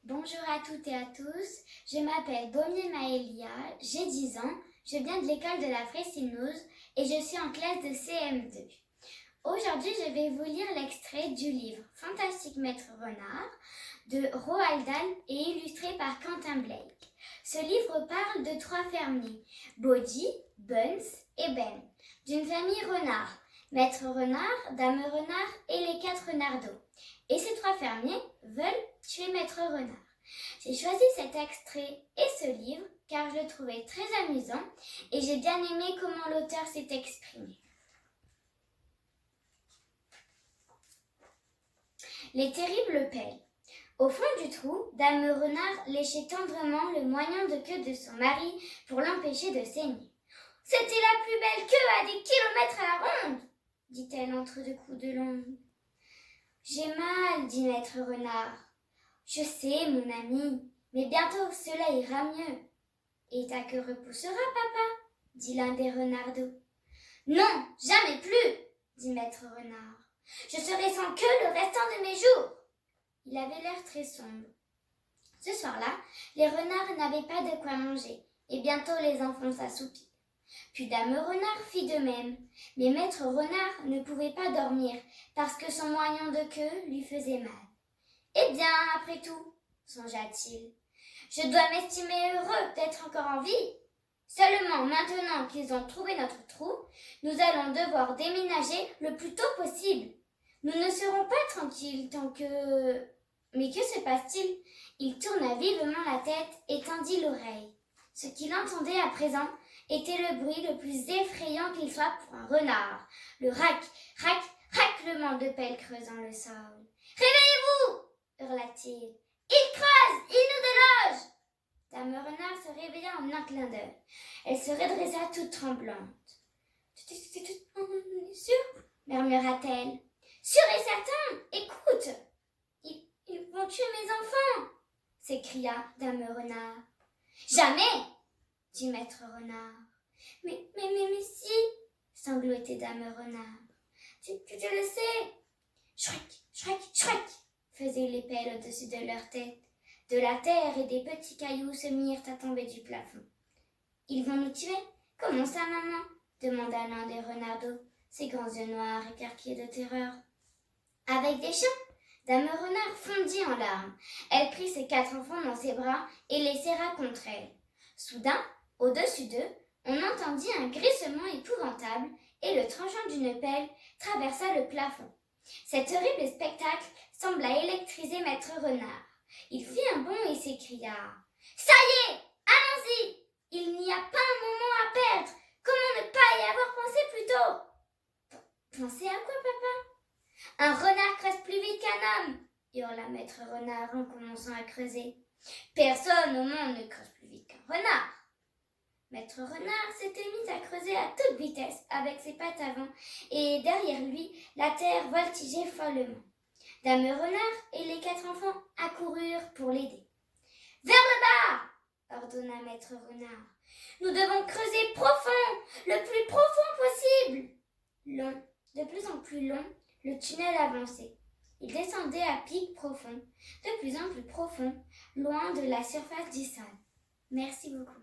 Bonjour à toutes et à tous, je m'appelle Beaumier Maëlia, j'ai 10 ans, je viens de l'école de la Fressinouse et je suis en classe de CM2. Aujourd'hui, je vais vous lire l'extrait du livre Fantastique Maître Renard de Roald Dahl et illustré par Quentin Blake. Ce livre parle de 3 fermiers, Bodhi, Buns et Ben, d'une famille renard, Maître Renard, Dame Renard et les 4 renardeaux. Et ces 3 fermiers veulent tuer Maître Renard. J'ai choisi cet extrait et ce livre car je le trouvais très amusant et j'ai bien aimé comment l'auteur s'est exprimé. Les terribles pelles. Au fond du trou, Dame Renard léchait tendrement le moignon de queue de son mari pour l'empêcher de saigner. « C'était la plus belle queue à des kilomètres à la ronde !» dit-elle entre 2 coups de langue. « J'ai mal, dit Maître Renard. Je sais, mon ami, mais bientôt cela ira mieux. Et ta queue repoussera, papa, dit l'un des renardeaux. Non, jamais plus, dit Maître Renard. Je serai sans queue le restant de mes jours. Il avait l'air très sombre. Ce soir-là, les renards n'avaient pas de quoi manger, et bientôt les enfants s'assoupirent. Puis Dame Renard fit de même, mais Maître Renard ne pouvait pas dormir parce que son moignon de queue lui faisait mal. Eh bien, après tout, songea-t-il, je dois m'estimer heureux d'être encore en vie. Seulement, maintenant qu'ils ont trouvé notre trou, nous allons devoir déménager le plus tôt possible. Nous ne serons pas tranquilles tant que... Mais que se passe-t-il ? Il tourna vivement la tête et tendit l'oreille. Ce qu'il entendait à présent était le bruit le plus effrayant qu'il soit pour un renard. Le rac, rac, raclement de pelle creusant le sol. « Réveillez-vous !» hurla-t-il. « Il creuse, il nous déloge !» Dame Renard se réveilla en un clin d'œil. Elle se redressa toute tremblante. « Sûr ?» murmura-t-elle. « Sûr et certain, écoute, ils vont tuer mes enfants !» s'écria Dame Renard. « Jamais !» dit Maître Renard. « Mais si !» sanglotait Dame Renard. « Tu le sais !» Chouic, chouic, chouic faisaient les pelles au-dessus de leur tête. De la terre et des petits cailloux se mirent à tomber du plafond. « Ils vont nous tuer ? Comment ça, maman ?» demanda l'un des renardeaux, ses grands yeux noirs écarquillés de terreur. « Avec des chiens ?» Dame Renard fondit en larmes. Elle prit ses 4 enfants dans ses bras et les serra contre elle. Soudain, au-dessus d'eux, on entendit un grissement épouvantable et le tranchant d'une pelle traversa le plafond. Cet horrible spectacle sembla électriser Maître Renard. Il fit un bond et s'écria « Ça y est, allons-y! Il n'y a pas un moment à perdre! Comment ne pas y avoir pensé plus tôt ?» Penser à quoi, papa ? Un renard creuse plus vite qu'un homme, hurla Maître Renard en commençant à creuser. Personne au monde ne creuse plus vite qu'un renard. Maître Renard s'était mis à creuser à toute vitesse avec ses pattes avant et derrière lui, la terre voltigeait follement. Dame Renard et les 4 enfants accoururent pour l'aider. « Vers le bas !» ordonna Maître Renard. « Nous devons creuser profond, le plus profond possible !» Long, de plus en plus long, le tunnel avançait. Il descendait à pic profond, de plus en plus profond, loin de la surface du sol. Merci beaucoup.